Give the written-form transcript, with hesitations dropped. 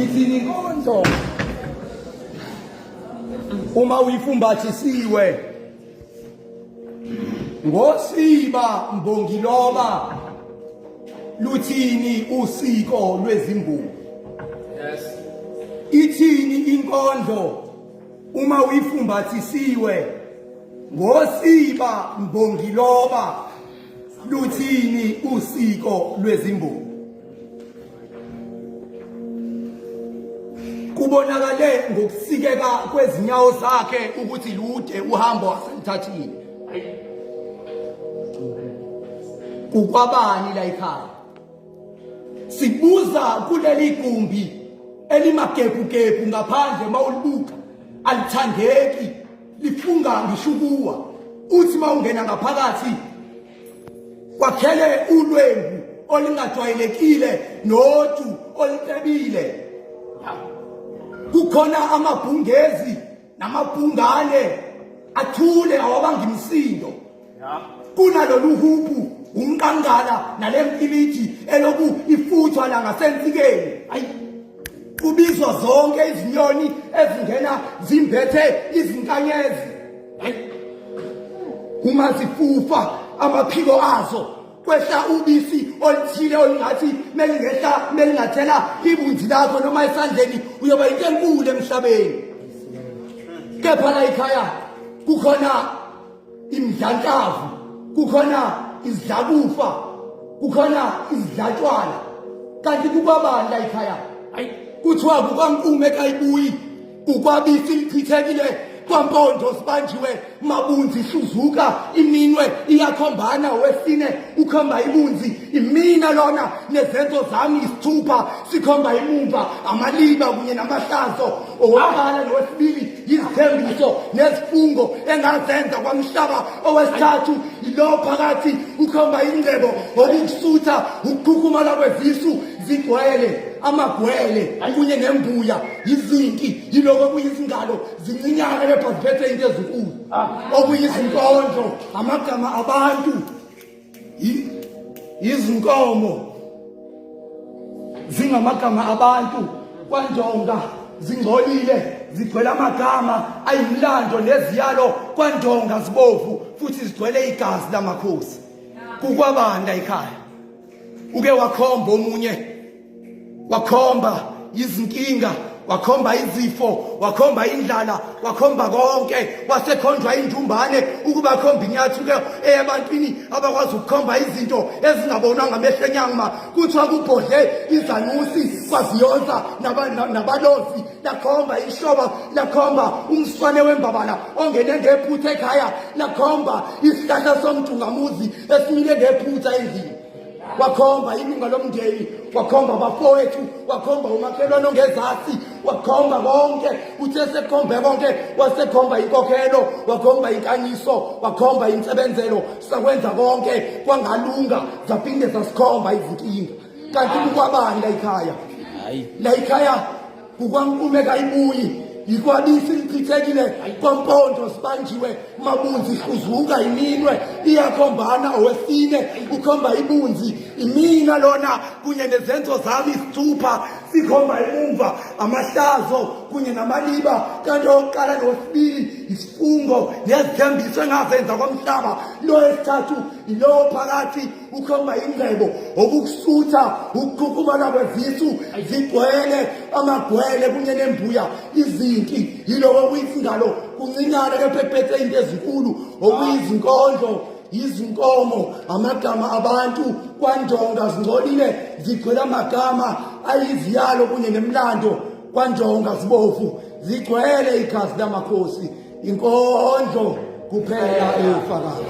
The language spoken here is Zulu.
ithini inkondlo uma uyifumbathisiwe ngosiba mbongiloba luthini usiko lwezimbuku. Yes. Ithini inkondlo uma uyifumbathisiwe ngosiba mbongiloba luthini usiko lwezimbuku. Kubonakale ngokusikeka kwezinyawo zakhe ukuthi lude uhambo waselithathile. Kukwabani la ekhaya? Sibuza kuleli gumbi elimagebugebu ngaphandle mawulibuka alithandeki lifunga ngishukuwa uthi mawungena ngaphakathi kwakhele ulwembu olingajwayelekile noju olitebile. Kukhona amabhungezi namabhungane athule awabanga imisindo. Kunalolu hubu umqangala nalempilithi eloku ifuthwa la ngasensikeni. Ayi kubizwa zonke izinyoni ezingena zimbethe izinkanyezi. Uma zifufa amaphiko azo kwehla ubisi olithile olingathi melingathela ibunzi lakho noma esandleni uyoba into enkulu emhlabeni. Kepha la ekhaya kukhona imidlanhlavu, kukhona izidlakufa, kukhona izidlatshwana. Kanti kukwabani la ekhaya? Hayi kuthiwa kukaNkume kayibuyi ukwabisi lichithekile kwampondo sibanjiwe mabunzi hluzuka iminwe iyakhombana wesine ukhomba ibunzi imina lona nezenzo zami isithupha sikhomba imumva amaliba kunye namahlazo owabala nowesibili izithembiso nezifungo engazenza kwamhlaba owesithathu ilo phakathi ukhomba ingcebo okusutha ukuqhukhumala kwezisu zigwele amagwele kunye nembuya izinki yiloko kuyizingalo zincinyana lepha ziphethe into ezinkulu okuyizinkondlo amagama abantu izinkomo zingamagama abantu kwaNdonga zingcolile zigcwele amagama ayimlando neziyalo kwaNdonga zibovu futhi zigcwele igazi lamakhosi. Kukwabanda ekhaya uke wakhomba omunye wakhomba izinkinga wakhomba izifo wakhomba indlala wakhomba konke wasekhonjwa indumbane ukuba khomba inyathuke ebantwini abakwazi ukukhomba izinto ezingabonwa ngamehlo enyama kuthiwa kubhodle izanusi kwaziyonza nabalozi lakhomba ishoba lakhomba umswane wembabala ongene ngephutha ekhaya lakhomba isihlahla somthungamuzi esimile ngephutha endlini wakhomba ilunga lomndeni wakhomba abafowethu wakhomba umakhelwane ongezasi wakhomba konke uthe sekhombe konke wasekhomba inkokhelo wakhomba inkanyiso wakhomba insebenzelo sakwenza konke kwangalunga zaphinde zasikhomba izinkinga. Kanti kukwabani la ekhaya? La ekhaya kukaNkume kayibuyi ikwabisi lichithekile kwampondo sibanjiwe mabunzi hluzuka iminwe iyakhombana owesine ukhomba ibunzi imina lona kunye nezenzo zami isithupha sikhomba imumva amahlazo kunye namaliba kanti oqala nowesibili isifungo nezithembiso engazenza kwamhlaba lo esithathu ilo phakathi ukhomba ingcebo okusutha ukuqhuqhumala kwezisu zigcwele amagwele kunye nembuya izinki yiloko kuyizingalo kuncinyane kephethe into ezinkulu okuyizinkondlo izinkomo amagama abantu kwaNdonga zingcolile zigcwele amagama ayiziyalo kunye nemlando kwaNdonga zibovu zigcwele igazi lamakhosi inkondlo kuphela efakayo.